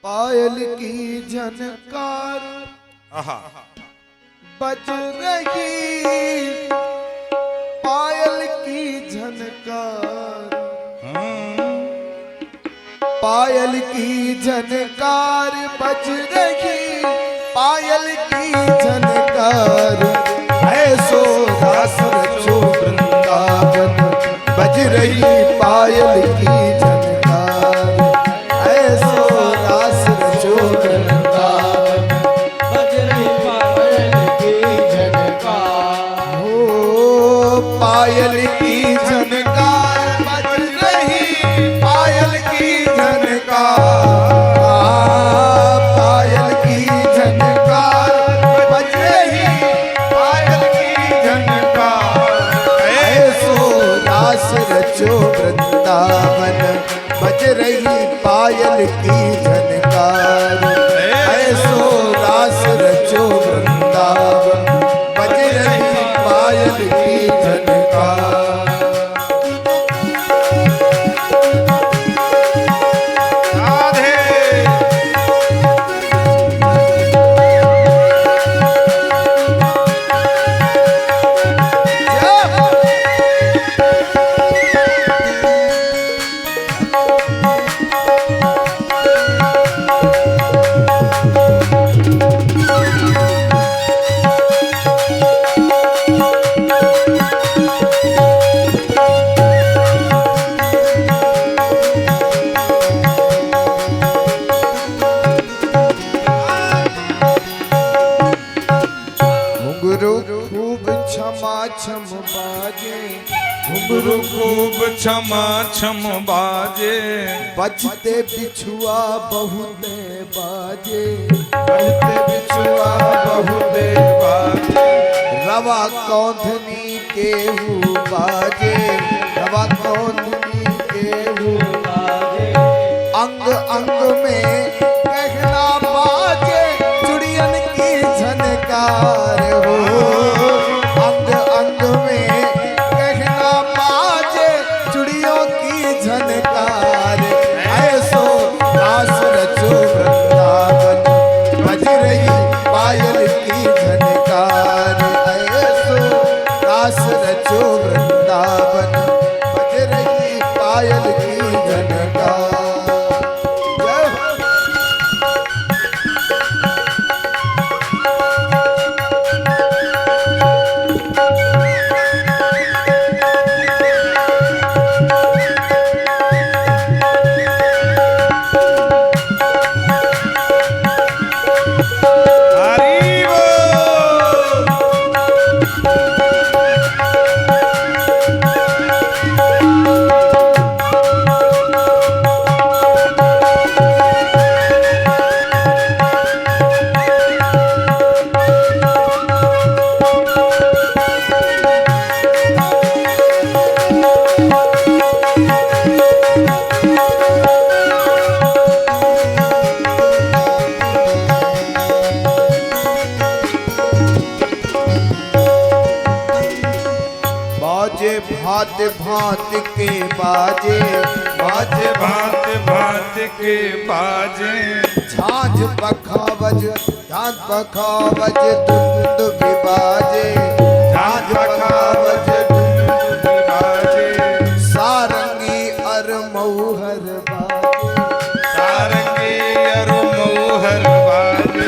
पायल की झनकार बज रही, पायल की झनकार, पायल की झनकार बज रही, पायल की झनकार, ऐसो रास रचो वृंदावन बज रही पायल की झनकार, ऐसो रास रचो वृंदावन बज रही पायल की झनकार। हो पायल की झनकार बज रही, पायल की झनकार, पायल की झनकार बज रही, पायल की झनकार, ऐसो रास रचो वृंदावन बज रही पायल की झनकार, ऐसो रास रचो वृंदावन बज रही पायल की झनकार। खूब क्षमा छम बाजे, घुंघरू खूब क्षमा छम बाजे, बजते बिछुआ बहुते बाजे, बजते बिछुआ बहुते बाजे, रवा कौंधनी केहू बाजे, रवा कौंधनी केहू बाजे, अंग अंग में गहना बाजे, चुड़ियन की झनकार हो, अंग अंग में गहना बाजे, चुड़ियों की झनकार, ऐसो रास रचो वृंदावन बज रही पायल की झनकार, ऐसो रास रचो वृंदावन बज रही पायल की झनकार। बाजे भात भात के बाजे, बाजे भात भात के बाजे, झांझ पखावज झांझ पखावज धुंध भी बाजे, झांझ पखावज धुंध भी बाजे, सारंगी अर मऊहर बाजे, सारंगी अर मऊहर बाजे,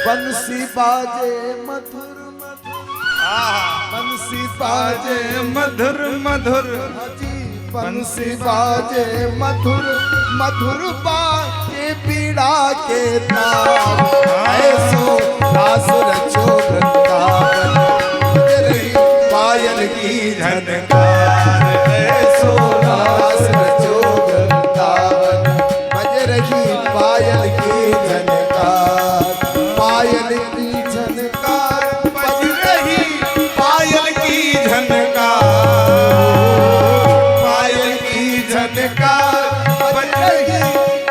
बंसी बाजे मधुर मधुर, बंसी बाजे मधुर मधुर, बंसी बाजे मधुर मधुर बाजे पीड़ा के तार, ऐसो रास रचो वृंदावन बज रही पायल की झनकार, ऐसो रास रचो वृंदावन बज रही पायल की झनकार, पायल की झनकार बज रही पायल की झनकार, पायल की झनकार बज रही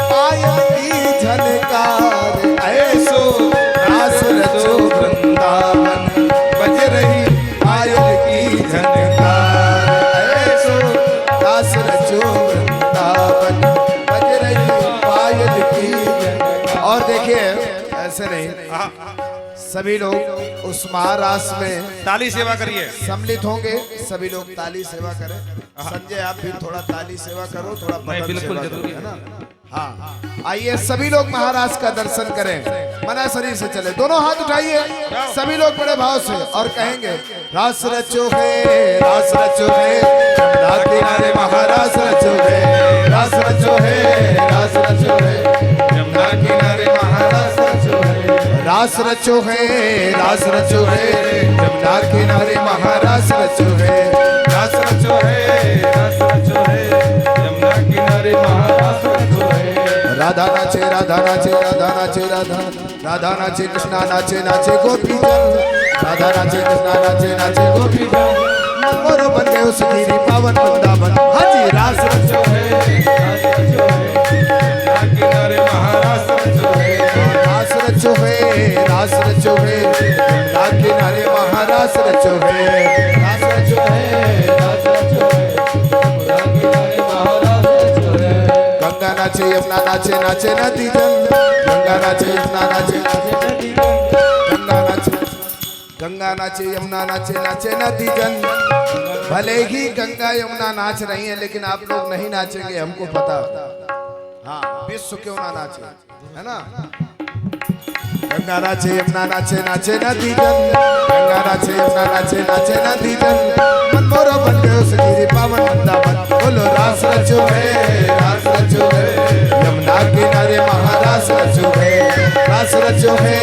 पायल की झनकार, ऐसो रास रचो वृंदावन बज रही पायल की झनकार, ऐसो रास रचो वृंदावन बज रही पायल की झनकार। और देखिए ऐसे नहीं, सभी लोग उस महारास में ताली सेवा करिए। सम्मिलित होंगे, सभी लोग ताली सेवा करें। संजय आप भी थोड़ा ताली सेवा करो, थोड़ा नहीं, बटन बिल्कुल सेवा जरूरी करो, है ना। हाँ, आइए सभी लोग महाराज का दर्शन करें, मना शरीर से चले, दोनों हाथ उठाइए सभी लोग बड़े भाव से और कहेंगे रास रचो है, रास रचो है, यमुना किनारे महाराज रचो है, रास रचो है, रास रचो है, यमुना किनारे महाराज रचो है, रास रचो है, रास रचो है, यमुना किनारे महाराज रचो है, रास रचो है, रास रचो है, यमुना किनारे महारास रचो है। राधा नाचे, राधा नाचे, राधा नाचे, राधा नाचे, कृष्णा नाचे, नाचे गोपीजन, राधा नाचे, कृष्णा नाचे, नाचे गोपीजन, और बन गए उस गिरी पावन वृंदावन। हाँ जी, रास रचो है, रास रचो है, यमुना किनारे महारास रचो है। रास रचो है, रास रचो है, यमुना किनारे महारास रचो है, रास रचो है, रास रचो है, यमुना किनारे महारास रचो है। गंगा नाचे, यमुना नाचे, नाचे नदी जल, गंगा नाचे, यमुना नाचे, नाचे नदी जल, गंगा नाचे, गंगा नाचे, यमुना नाचे, नाचे नदी जल। भले ही गंगा यमुना नाच रही है, लेकिन आप लोग नहीं नाचेंगे, हमको पता। हाँ, विश्व क्यों ना नाचे, है ना। गंगा नाचे, यमुना नाचे, नाचे नदी जल, गंगा नाचे, यमुना नाचे, नाचे नदी जल, मनमोरो बन गए उस गिरी पावन वृंदावन। बोलो रास रचो है, रास रचो है, यमुना किनारे महारास रचो है, रास रचो है,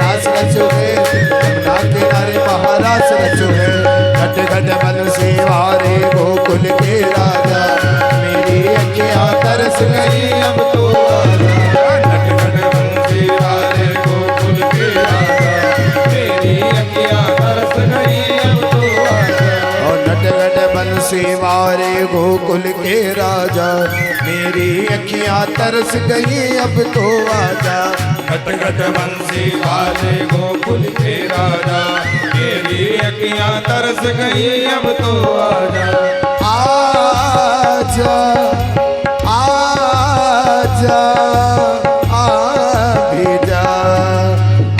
रास रचो है, यमुना किनारे महारास रचो है। घट घट बंसी वारे गोकुल के राजा, मेरी अखियां तरस गई अब तो आजा। घट घट बंसी वाले गोकुल के राजा, मेरी अखियां तरस गई अब तो आजा। और नट नट बंसी वारे गोकुल के राजा, मेरी अखियां तरस गई अब तो आजा। घट घट बंसी वाले गोकुल के राजा, मेरी अखियां तरस गई अब तो आजा। आजा, आजा, आ भी जा,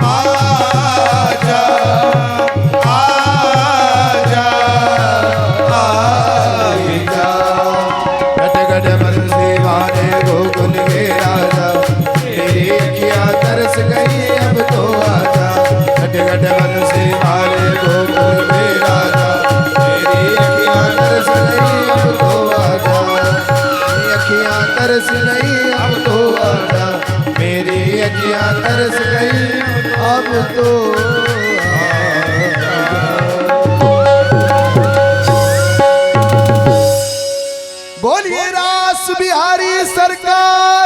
आजा, आजा, आ भी जा। घट घट बंसी वाले गोकुल के राजा, मेरी अखियां तरस गई अब तो आजा। घट घट बंसी वाले गोकुल के राजा, मेरी अखियां तरस गई अब तो आजा। मेरी अखियां तरस गई अब तो आजा, मेरी अखियां तरस गई अब तो आजा। बोलिए रास बिहारी सरकार।